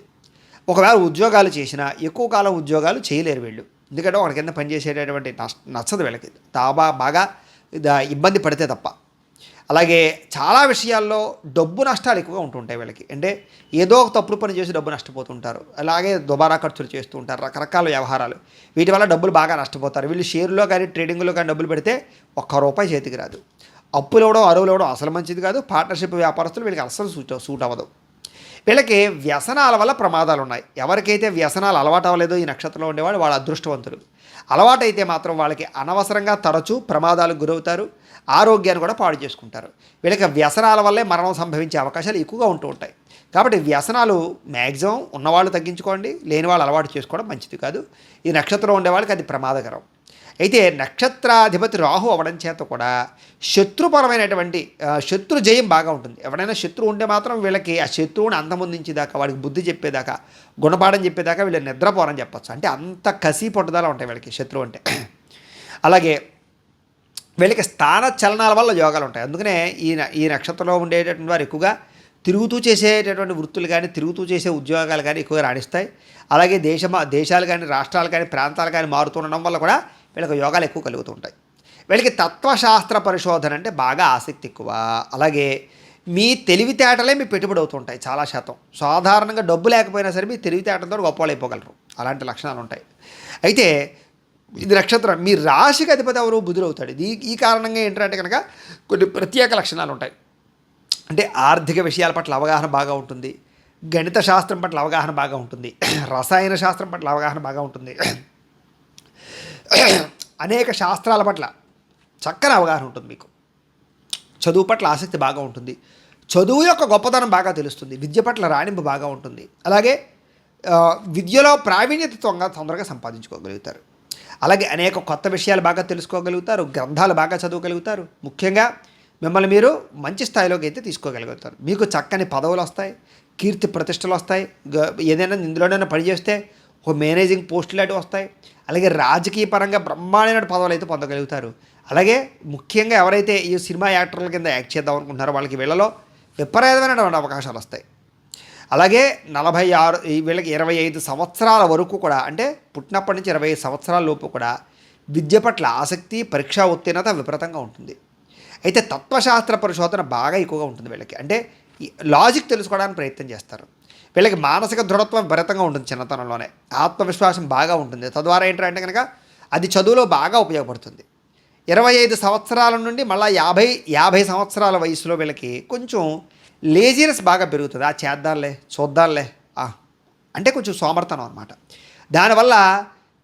ఒకవేళ ఉద్యోగాలు చేసినా ఎక్కువ కాలం ఉద్యోగాలు చేయలేరు వీళ్ళు. ఎందుకంటే ఒకరి కింద పనిచేసేటటువంటి నచ్చదు వీళ్ళకి, బాగా ఇబ్బంది పడితే తప్ప. అలాగే చాలా విషయాల్లో డబ్బు నష్టాలు ఎక్కువగా ఉంటుంటాయి వీళ్ళకి. అంటే ఏదో ఒక తప్పుడు పని చేసి డబ్బు నష్టపోతుంటారు. అలాగే దుబారా ఖర్చులు చేస్తూ ఉంటారు, రకరకాల వ్యవహారాలు. వీటి వల్ల డబ్బులు బాగా నష్టపోతారు. వీళ్ళు షేర్లో కానీ ట్రేడింగ్లో కానీ డబ్బులు పెడితే ₹1 చేతికి రాదు. అప్పులు ఇవ్వడం, అరువులు ఇవ్వడం అసలు మంచిది కాదు. పార్ట్నర్షిప్ వ్యాపారస్తులు వీళ్ళకి అసలు సూట్ అవ్వదు. వీళ్ళకి వ్యసనాల వల్ల ప్రమాదాలు ఉన్నాయి. ఎవరికైతే వ్యసనాలు అలవాటు అవ్వలేదో ఈ నక్షత్రంలో ఉండేవాళ్ళు వాళ్ళ అదృష్టవంతులు. అలవాటైతే మాత్రం వాళ్ళకి అనవసరంగా తరచూ ప్రమాదాలకు గురవుతారు, ఆరోగ్యాన్ని కూడా పాడు చేసుకుంటారు. వీళ్ళకి వ్యసనాల వల్లే మరణం సంభవించే అవకాశాలు ఎక్కువగా ఉంటూ ఉంటాయి. కాబట్టి వ్యసనాలు మ్యాక్సిమం ఉన్నవాళ్ళు తగ్గించుకోండి, లేని వాళ్ళు అలవాటు చేసుకోవడం మంచిది కాదు. ఈ నక్షత్రంలో ఉండే వాళ్ళకి అది ప్రమాదకరం. అయితే నక్షత్రాధిపతి రాహు అవ్వడం చేత కూడా శత్రుపరమైనటువంటి శత్రు జయం బాగా ఉంటుంది. ఎవరైనా శత్రువు ఉంటే మాత్రం వీళ్ళకి ఆ శత్రువుని అంతమొందించేదాకా, వాడికి బుద్ధి చెప్పేదాకా, గుణపాఠం చెప్పేదాకా వీళ్ళు నిద్రపోరని చెప్పచ్చు. అంటే అంత కసి పట్టుదల ఉంటాయి వీళ్ళకి శత్రువు అంటే. అలాగే వీళ్ళకి స్థాన చలనాల వల్ల యోగాలు ఉంటాయి. అందుకనే ఈ నక్షత్రంలో ఉండేటటువంటి వారు ఎక్కువగా తిరుగుతూ చేసేటటువంటి వృత్తులు కానీ, తిరుగుతూ చేసే ఉద్యోగాలు కానీ ఎక్కువగా రాణిస్తాయి. అలాగే దేశాలు కానీ, రాష్ట్రాలు కానీ, ప్రాంతాలు కానీ మారుతుండడం వల్ల కూడా వీళ్ళకి యోగాలు ఎక్కువ కలుగుతూ ఉంటాయి. వీళ్ళకి తత్వశాస్త్ర పరిశోధన అంటే బాగా ఆసక్తి ఎక్కువ. అలాగే మీ తెలివితేటలే మీ పెట్టుబడి అవుతుంటాయి చాలా శాతం. సాధారణంగా డబ్బు లేకపోయినా సరే మీ తెలివితేటలతో గొప్పవాళ్ళు అయిపోగలరు. అలాంటి లక్షణాలు ఉంటాయి. అయితే ఇది నక్షత్రం మీ రాశికి అధిపతి ఎవరు? బుధుడు అవుతాడు. ఈ కారణంగా ఏంటంటే కనుక కొన్ని ప్రత్యేక లక్షణాలు ఉంటాయి. అంటే ఆర్థిక విషయాల పట్ల అవగాహన బాగా ఉంటుంది, గణిత శాస్త్రం పట్ల అవగాహన బాగా ఉంటుంది, రసాయన శాస్త్రం పట్ల అవగాహన బాగా ఉంటుంది, అనేక శాస్త్రాల పట్ల చక్కని అవగాహన ఉంటుంది మీకు. చదువు పట్ల ఆసక్తి బాగా ఉంటుంది, చదువు యొక్క గొప్పతనం బాగా తెలుస్తుంది, విద్య పట్ల రాణింపు బాగా ఉంటుంది. అలాగే విద్యలో ప్రావీణ్యత తొందరగా సంపాదించుకోగలుగుతారు. అలాగే అనేక కొత్త విషయాలు బాగా తెలుసుకోగలుగుతారు, గ్రంథాలు బాగా చదవగలుగుతారు. ముఖ్యంగా మిమ్మల్ని మీరు మంచి స్థాయిలోకి అయితే తీసుకోగలుగుతారు. మీకు చక్కని పదవులు వస్తాయి, కీర్తి ప్రతిష్టలు వస్తాయి. ఏదైనా ఇందులోనైనా పనిచేస్తే ఒక మేనేజింగ్ పోస్టులు లాంటివి వస్తాయి. అలాగే రాజకీయ పరంగా బ్రహ్మాండమైన పదవులు అయితే పొందగలుగుతారు. అలాగే ముఖ్యంగా ఎవరైతే ఈ సినిమా యాక్టర్ల కింద యాక్ట్ చేద్దాం అనుకుంటున్నారో వాళ్ళకి వీళ్ళలో విపరీతమైనటువంటి అవకాశాలు వస్తాయి. అలాగే 46 వీళ్ళకి 25 సంవత్సరాల వరకు కూడా, అంటే పుట్టినప్పటి నుంచి 25 సంవత్సరాల లోపు కూడా విద్య పట్ల ఆసక్తి, పరీక్షా ఉత్తీర్ణత విపరీతంగా ఉంటుంది. అయితే తత్వశాస్త్ర పరిశోధన బాగా ఎక్కువగా ఉంటుంది వీళ్ళకి. అంటే లాజిక్ తెలుసుకోవడానికి ప్రయత్నం చేస్తారు. వీళ్ళకి మానసిక దృఢత్వం విపరీతంగా ఉంటుంది చిన్నతనంలోనే. ఆత్మవిశ్వాసం బాగా ఉంటుంది. తద్వారా ఏంటంటే కనుక అది చదువులో బాగా ఉపయోగపడుతుంది. 25 సంవత్సరాల నుండి మళ్ళీ 50 సంవత్సరాల వయసులో వీళ్ళకి కొంచెం లేజినెస్ బాగా పెరుగుతుంది. చేద్దాంలే, చూద్దాంలే అంటే కొంచెం సోమర్తనం అనమాట. దానివల్ల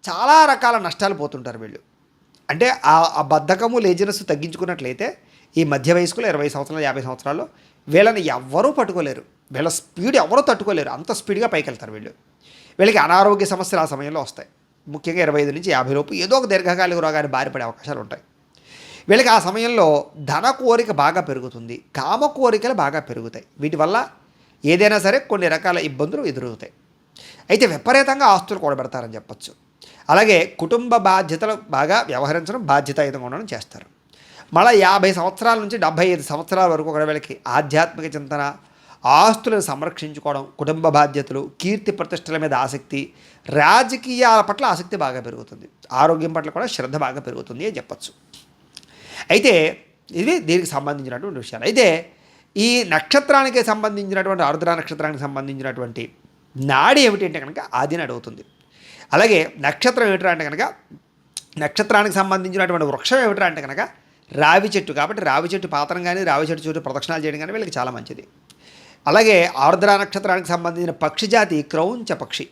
చాలా రకాల నష్టాలు పోతుంటారు వీళ్ళు. అంటే ఆ బద్ధకము, లేజినెస్ తగ్గించుకున్నట్లయితే ఈ మధ్య వయస్కులు 20 సంవత్సరాలు, 50 సంవత్సరాల్లో వీళ్ళని ఎవ్వరూ పట్టుకోలేరు. వీళ్ళ స్పీడ్ ఎవరూ తట్టుకోలేరు. అంత స్పీడ్గా పైకి వెళ్తారు వీళ్ళు. వీళ్ళకి అనారోగ్య సమస్యలు ఆ సమయంలో వస్తాయి. ముఖ్యంగా 25 నుంచి 50 లోపు ఏదో ఒక దీర్ఘకాలిక రోగాన్ని బారిపడే అవకాశాలు ఉంటాయి. వీళ్ళకి ఆ సమయంలో ధన కోరిక బాగా పెరుగుతుంది, కామ కోరికలు బాగా పెరుగుతాయి. వీటి వల్ల ఏదైనా సరే కొన్ని రకాల ఇబ్బందులు ఎదురవుతాయి. అయితే విపరీతంగా ఆస్తులు కూడబెడతారని చెప్పచ్చు. అలాగే కుటుంబ బాధ్యతలు బాగా వ్యవహరించడం, బాధ్యతాయుతంగా ఉండడం చేస్తారు. మళ్ళీ 50 సంవత్సరాల నుంచి 75 సంవత్సరాల వరకు కూడా వీళ్ళకి ఆధ్యాత్మిక చింతన, ఆస్తులను సంరక్షించుకోవడం, కుటుంబ బాధ్యతలు, కీర్తి ప్రతిష్టల మీద ఆసక్తి, రాజకీయాల పట్ల ఆసక్తి బాగా పెరుగుతుంది. ఆరోగ్యం పట్ల కూడా శ్రద్ధ బాగా పెరుగుతుంది అని చెప్పచ్చు. అయితే ఇది దీనికి సంబంధించినటువంటి విషయాలు. అయితే ఈ నక్షత్రానికి సంబంధించినటువంటి ఆరుద్ర నక్షత్రానికి సంబంధించినటువంటి నాడి ఏమిటి అంటే కనుక ఆదిని అడుగుతుంది. అలాగే నక్షత్రం ఏమిటా అంటే కనుక నక్షత్రానికి సంబంధించినటువంటి వృక్షం ఏమిటా అంటే కనుక రావి చెట్టు. కాబట్టి రావి చెట్టు పాత్రం కానీ రావి చెట్టు చుట్టూ ప్రదక్షిణాలు చేయడం కానీ వీళ్ళకి చాలా మంచిది. అలాగే ఆరుద్ర నక్షత్రానికి సంబంధించిన పక్షి జాతి క్రౌంచ పక్షి.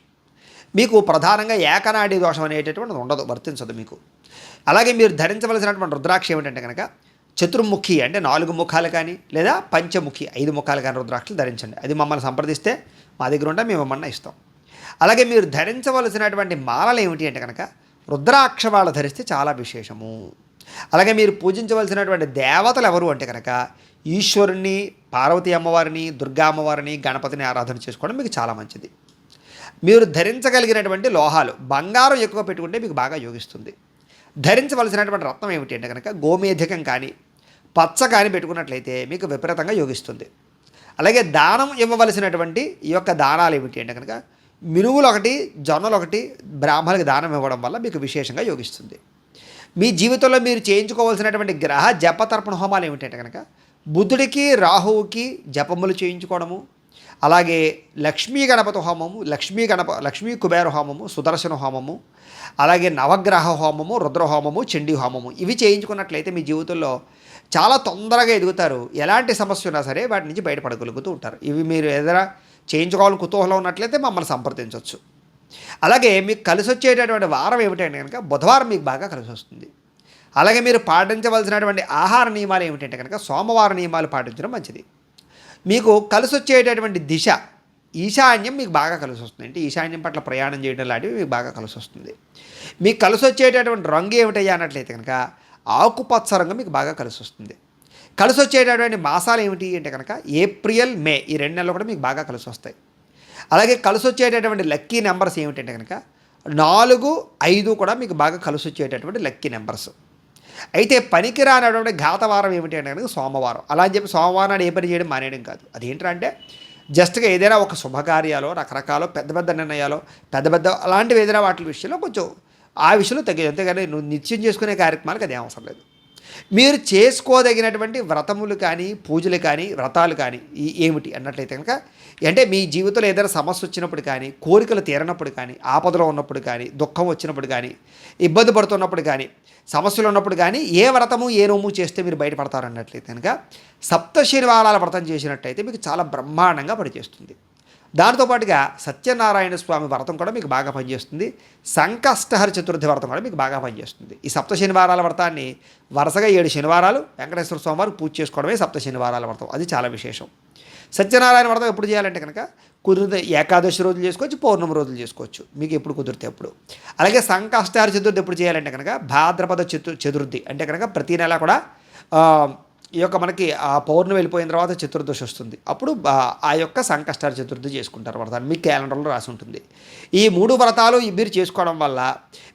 మీకు ప్రధానంగా ఏకనాడి దోషం అనేటటువంటిది ఉండదు, వర్తించదు మీకు. అలాగే మీరు ధరించవలసినటువంటి రుద్రాక్ష ఏమిటంటే కనుక చతుర్ముఖి అంటే 4 ముఖాలు కానీ లేదా పంచముఖి 5 ముఖాలు కానీ రుద్రాక్షలు ధరించండి. అది మమ్మల్ని సంప్రదిస్తే మా దగ్గర ఉంటే మేము మమ్మల్ని ఇస్తాం. అలాగే మీరు ధరించవలసినటువంటి మాలలు ఏమిటి అంటే కనుక రుద్రాక్ష వాళ్ళు ధరిస్తే చాలా విశేషము. అలాగే మీరు పూజించవలసినటువంటి దేవతలు ఎవరు అంటే కనుక ఈశ్వరుణ్ణి, పార్వతీ అమ్మవారిని, దుర్గా అమ్మవారిని, గణపతిని ఆరాధన చేసుకోవడం మీకు చాలా మంచిది. మీరు ధరించగలిగినటువంటి లోహాలు బంగారం ఎక్కువ పెట్టుకుంటే మీకు బాగా యోగిస్తుంది. ధరించవలసినటువంటి రత్నం ఏమిటి అంటే కనుక గోమేధికం కానీ పచ్చ కానీ పెట్టుకున్నట్లయితే మీకు విపరీతంగా యోగిస్తుంది. అలాగే దానం ఇవ్వవలసినటువంటి ఈ యొక్క దానాలు ఏమిటి అంటే కనుక మినువులు ఒకటి, జొన్నలు ఒకటి బ్రాహ్మణులకు దానం ఇవ్వడం వల్ల మీకు విశేషంగా యోగిస్తుంది. మీ జీవితంలో మీరు చేయించుకోవాల్సినటువంటి గ్రహ జపతర్పణ హోమాలు ఏమిటంటే కనుక బుధుడికి, రాహువుకి జపములు చేయించుకోవడము, అలాగే లక్ష్మీ గణపతి హోమము, లక్ష్మీ కుబేర హోమము, సుదర్శన హోమము, అలాగే నవగ్రహ హోమము, రుద్ర హోమము, చండీ హోమము ఇవి చేయించుకున్నట్లయితే మీ జీవితంలో చాలా తొందరగా ఎదుగుతారు. ఎలాంటి సమస్య ఉన్నా సరే వాటి నుంచి బయటపడగలుగుతూ ఉంటారు. ఇవి మీరు ఏదైనా చేయించుకోవాలని కుతూహలం ఉన్నట్లయితే మమ్మల్ని సంప్రదించవచ్చు. అలాగే మీకు కలిసి వచ్చేటటువంటి వారం ఏమిటంటే కనుక బుధవారం మీకు బాగా కలిసి వస్తుంది. అలాగే మీరు పాటించవలసినటువంటి ఆహార నియమాలు ఏమిటంటే కనుక సోమవారం నియమాలు పాటించడం మంచిది. మీకు కలిసి వచ్చేటటువంటి దిశ ఈశాన్యం మీకు బాగా కలిసి వస్తుంది. అంటే ఈశాన్యం పట్ల ప్రయాణం చేయడం లాంటివి మీకు బాగా కలిసి వస్తుంది. మీకు కలిసి వచ్చేటటువంటి రంగు ఏమిటయ్యా అన్నట్లయితే కనుక ఆకుపచ్చ రంగు మీకు బాగా కలిసి వస్తుంది. కలిసి వచ్చేటటువంటి మాసాలు ఏమిటి అంటే కనుక ఏప్రిల్, మే ఈ 2 నెలలు కూడా మీకు బాగా కలిసి వస్తాయి. అలాగే కలిసి వచ్చేటటువంటి లక్కీ నెంబర్స్ ఏమిటంటే కనుక 4, 5 కూడా మీకు బాగా కలిసి వచ్చేటటువంటి లక్కీ నెంబర్స్. అయితే పనికి రానటువంటి ఘాతవారం ఏమిటి అంటే కనుక సోమవారం. అలా అని చెప్పి సోమవారం నాడు ఏ పని చేయడం మానేయడం కాదు. అదేంటంటే జస్ట్గా ఏదైనా ఒక శుభకార్యాలు, రకరకాల పెద్ద పెద్ద నిర్ణయాలు, పెద్ద అలాంటివి ఏదైనా వాటి విషయంలో కొంచెం ఆ విషయంలో తగ్గదు. అంతేగాని నువ్వు నిత్యం చేసుకునే కార్యక్రమాలకు అది అవసరం లేదు. మీరు చేసుకోదగినటువంటి వ్రతములు కానీ, పూజలు కానీ, వ్రతాలు కానీ ఏమిటి అన్నట్లయితే కనుక అంటే మీ జీవితంలో ఏదైనా సమస్య వచ్చినప్పుడు కానీ, కోరికలు తీరనప్పుడు కానీ, ఆపదలో ఉన్నప్పుడు కానీ, దుఃఖం వచ్చినప్పుడు కానీ, ఇబ్బంది పడుతున్నప్పుడు కానీ, సమస్యలు ఉన్నప్పుడు కానీ ఏ వ్రతము ఏ నోము చేస్తే మీరు బయటపడతారు అన్నట్లయితే కనుక సప్త శనివారాల వ్రతం చేసినట్టయితే మీకు చాలా బ్రహ్మాండంగా పనిచేస్తుంది. దాంతోపాటుగా సత్యనారాయణ స్వామి వ్రతం కూడా మీకు బాగా పనిచేస్తుంది. సంకష్టహర చతుర్థి వ్రతం కూడా మీకు బాగా పనిచేస్తుంది. ఈ సప్త శనివారాల వ్రతాన్ని వరుసగా 7 శనివారాలు వెంకటేశ్వర స్వామి వారికి పూజ చేసుకోవడమే సప్త శనివారాల వ్రతం. అది చాలా విశేషం. సత్యనారాయణ వ్రతం ఎప్పుడు చేయాలంటే కనుక కుదిరితే ఏకాదశి రోజులు చేసుకోవచ్చు, పౌర్ణమి రోజులు చేసుకోవచ్చు, మీకు ఎప్పుడు కుదిరితే అప్పుడు. అలాగే సంకష్టహర చతుర్థి ఎప్పుడు చేయాలంటే కనుక భాద్రపద చతుర్థి అంటే కనుక ప్రతి నెల కూడా ఈ యొక్క మనకి ఆ పౌర్ణమి వెళ్ళిపోయిన తర్వాత చతుర్దశి వస్తుంది. అప్పుడు ఆ యొక్క సంకష్టాల చతుర్థి చేసుకుంటారు వ్రతాన్ని. మీ క్యాలెండర్లో రాసి ఉంటుంది. ఈ 3 వ్రతాలు మీరు చేసుకోవడం వల్ల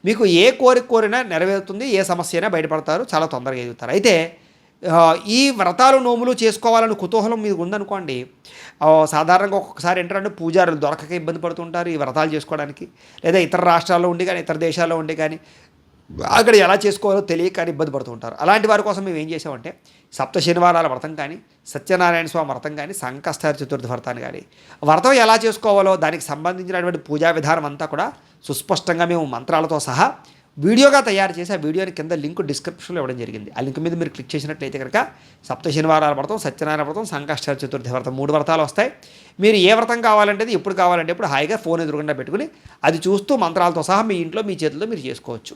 మీకు ఏ కోరిక కోరినా నెరవేరుతుంది, ఏ సమస్య అయినా బయటపడతారు, చాలా తొందరగా ఎదుగుతారు. అయితే ఈ వ్రతాలు నోములు చేసుకోవాలని కుతూహలం మీకు ఉందనుకోండి, సాధారణంగా ఒక్కొక్కసారి ఏంటంటే పూజారులు దొరకక ఇబ్బంది పడుతుంటారు ఈ వ్రతాలు చేసుకోవడానికి, లేదా ఇతర రాష్ట్రాల్లో ఉండి కానీ ఇతర దేశాల్లో ఉండి కానీ అక్కడ ఎలా చేసుకోవాలో తెలియక కానీ ఇబ్బంది పడుతూ ఉంటారు. అలాంటి వారి కోసం మేము ఏం చేసామంటే సప్త శనివారాల వ్రతం కానీ, సత్యనారాయణ స్వామి వ్రతం కానీ, సంకష్టహర చతుర్థి వ్రతాన్ని కానీ వ్రతం ఎలా చేసుకోవాలో దానికి సంబంధించినటువంటి పూజా విధానం అంతా కూడా సుస్పష్టంగా మేము మంత్రాలతో సహా వీడియోగా తయారు చేసి ఆ వీడియోని కింద లింక్ డిస్క్రిప్షన్లో ఇవ్వడం జరిగింది. ఆ లింక్ మీద మీరు క్లిక్ చేసినట్లయితే కనుక సప్త శనివారాల వ్రతం, సత్యనారాయణ వ్రతం, సంకష్టహర చతుర్థి వ్రతం 3 వ్రతాలు వస్తాయి. మీరు ఏ వ్రతం కావాలంటే ఎప్పుడు కావాలంటే ఇప్పుడు హాయిగా ఫోన్ ఎదురుగుండా పెట్టుకుని అది చూస్తూ మంత్రాలతో సహా మీ ఇంట్లో మీ చేతుల్లో మీరు చేసుకోవచ్చు.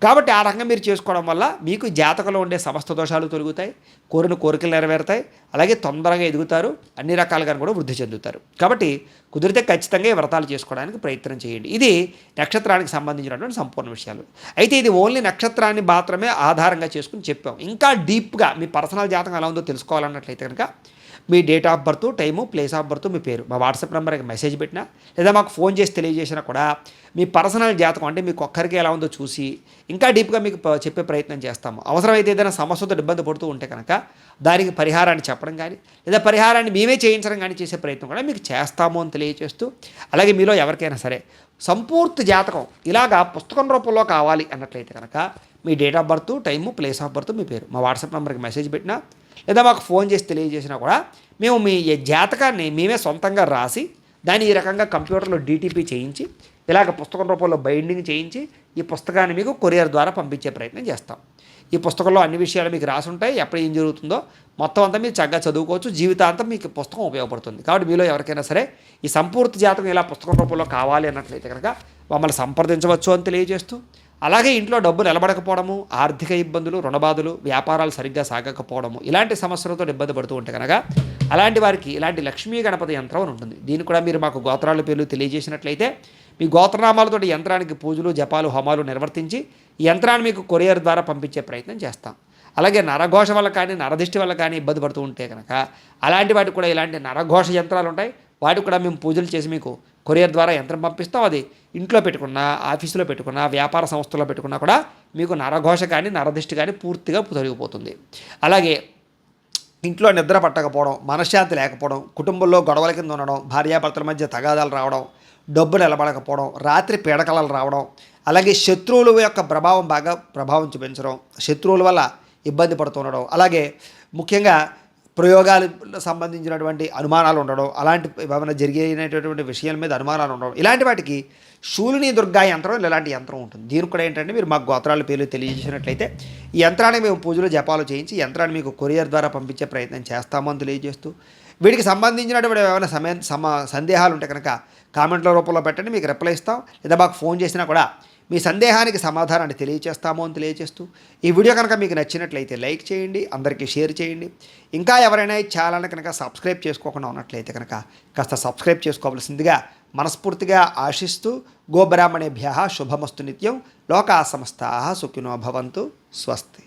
కాబట్టి ఆ రకంగా మీరు చేసుకోవడం వల్ల మీకు జాతకంలో ఉండే సమస్త దోషాలు తొలగుతాయి, కోరిన కోరికలు నెరవేరుతాయి, అలాగే తొందరగా ఎదుగుతారు, అన్ని రకాలుగా కూడా వృద్ధి చెందుతారు. కాబట్టి కుదిరితే ఖచ్చితంగా ఈ వ్రతాలు చేసుకోవడానికి ప్రయత్నం చేయండి. ఇది నక్షత్రానికి సంబంధించినటువంటి సంపూర్ణ విషయాలు. అయితే ఇది ఓన్లీ నక్షత్రాన్ని మాత్రమే ఆధారంగా చేసుకుని చెప్పాం. ఇంకా డీప్గా మీ పర్సనల్ జాతకం ఎలా ఉందో తెలుసుకోవాలన్నట్లయితే కనుక మీ date of birth, time, place of birth, మీ పేరు మా వాట్సాప్ నెంబర్కి మెసేజ్ పెట్టినా లేదా మాకు ఫోన్ చేసి తెలియజేసినా కూడా మీ పర్సనల్ జాతకం అంటే మీకు ఒక్కరికి ఎలా ఉందో చూసి ఇంకా డీప్గా మీకు చెప్పే ప్రయత్నం చేస్తాము. అవసరమైతే ఏదైనా సమస్యతో ఇబ్బంది పడుతూ ఉంటే కనుక దానికి పరిహారాన్ని చెప్పడం కానీ లేదా పరిహారాన్ని మేమే చేయించడం కానీ చేసే ప్రయత్నం కూడా మీకు చేస్తాము అని తెలియజేస్తూ, అలాగే మీలో ఎవరికైనా సరే సంపూర్తి జాతకం ఇలాగా పుస్తకం రూపంలో కావాలి అన్నట్లయితే కనుక మీ date of birth, time, place of birth, మీ పేరు మా వాట్సాప్ నెంబర్కి మెసేజ్ పెట్టినా లేదా మాకు ఫోన్ చేసి తెలియజేసినా కూడా మేము మీ జాతకాన్ని మేమే సొంతంగా రాసి దాన్ని ఈ రకంగా కంప్యూటర్లో డీటీపీ చేయించి ఇలాగ పుస్తకం రూపంలో బైండింగ్ చేయించి ఈ పుస్తకాన్ని మీకు కొరియర్ ద్వారా పంపించే ప్రయత్నం చేస్తాం. ఈ పుస్తకంలో అన్ని విషయాలు మీకు రాసి ఉంటాయి. ఎప్పుడు ఏం జరుగుతుందో మొత్తం అంతా మీరు చక్కగా చదువుకోవచ్చు. జీవితాంతం మీకు పుస్తకం ఉపయోగపడుతుంది. కాబట్టి మీలో ఎవరికైనా సరే ఈ సంపూర్తి జాతకం ఇలా పుస్తకం రూపంలో కావాలి అన్నట్లయితే కనుక మమ్మల్ని సంప్రదించవచ్చు అని తెలియజేస్తూ, అలాగే ఇంట్లో డబ్బు నిలబడకపోవడము, ఆర్థిక ఇబ్బందులు, రుణబాధలు, వ్యాపారాలు సరిగ్గా సాగకపోవడము ఇలాంటి సమస్యలతో ఇబ్బంది పడుతూ ఉంటే కనుక అలాంటి వారికి ఇలాంటి లక్ష్మీ గణపతి యంత్రం అని ఉంటుంది. దీన్ని కూడా మీరు మాకు గోత్రాల పేర్లు తెలియజేసినట్లయితే మీ గోత్రనామాలతో యంత్రానికి పూజలు, జపాలు, హోమాలు నిర్వర్తించి ఈ యంత్రాన్ని మీకు కొరియర్ ద్వారా పంపించే ప్రయత్నం చేస్తాం. అలాగే నరఘోష వల్ల కానీ నరదిష్టి వల్ల కానీ ఇబ్బంది పడుతూ ఉంటే కనుక అలాంటి వాటికి కూడా ఇలాంటి నరఘోష యంత్రాలు ఉంటాయి. వాటికి కూడా మేము పూజలు చేసి మీకు కొరియర్ ద్వారా యంత్రం పంపిస్తాం. అది ఇంట్లో పెట్టుకున్నా, ఆఫీసులో పెట్టుకున్నా, వ్యాపార సంస్థలో పెట్టుకున్నా కూడా మీకు నరఘోష కానీ నరదిష్టి కానీ పూర్తిగా తొలగిపోతుంది. అలాగే ఇంట్లో నిద్ర పట్టకపోవడం, మనశ్శాంతి లేకపోవడం, కుటుంబంలో గొడవల కింద ఉండడం, భార్యాభర్తల మధ్య తగాదాలు రావడం, డబ్బు నిలబడకపోవడం, రాత్రి పీడకలలు రావడం, అలాగే శత్రువుల యొక్క ప్రభావం చూపించడం, శత్రువుల వల్ల ఇబ్బంది పడుతుండడం, అలాగే ముఖ్యంగా ప్రయోగాలకు సంబంధించినటువంటి అనుమానాలు ఉండడం, అలాంటి ఏమైనా జరిగినటువంటి విషయాల మీద అనుమానాలు ఉండడం, ఇలాంటి వాటికి శూలిని దుర్గా యంత్రం ఇలాంటి యంత్రం ఉంటుంది. దీనికి కూడా ఏంటంటే మీరు మాకు గోత్రాల పేర్లు తెలియజేసినట్లయితే ఈ యంత్రాన్ని మేము పూజలు, జపాలు చేయించి యంత్రాన్ని మీకు కొరియర్ ద్వారా పంపించే ప్రయత్నం చేస్తామని తెలియజేస్తూ, వీటికి సంబంధించినటువంటి ఏమైనా సందేహాలు ఉంటే కనుక కామెంట్ల రూపంలో పెట్టండి, మీకు రిప్లై ఇస్తాం. లేదా మాకు ఫోన్ చేసినా కూడా మీ సందేహానికి సమాధానాన్ని తెలియజేస్తాము అని తెలియజేస్తూ, ఈ వీడియో కనుక మీకు నచ్చినట్లయితే లైక్ చేయండి, అందరికీ షేర్ చేయండి. ఇంకా ఎవరైనా ఈ ఛానల్ని కనుక సబ్స్క్రైబ్ చేసుకోకుండా ఉన్నట్లయితే కనుక కాస్త సబ్స్క్రైబ్ చేసుకోవాల్సిందిగా మనస్ఫూర్తిగా ఆశిస్తూ, గోబ్రాహ్మణేభ్యః శుభమస్తు నిత్యం, లోకా సమస్తాః సుఖినో భవంతు, స్వస్తి.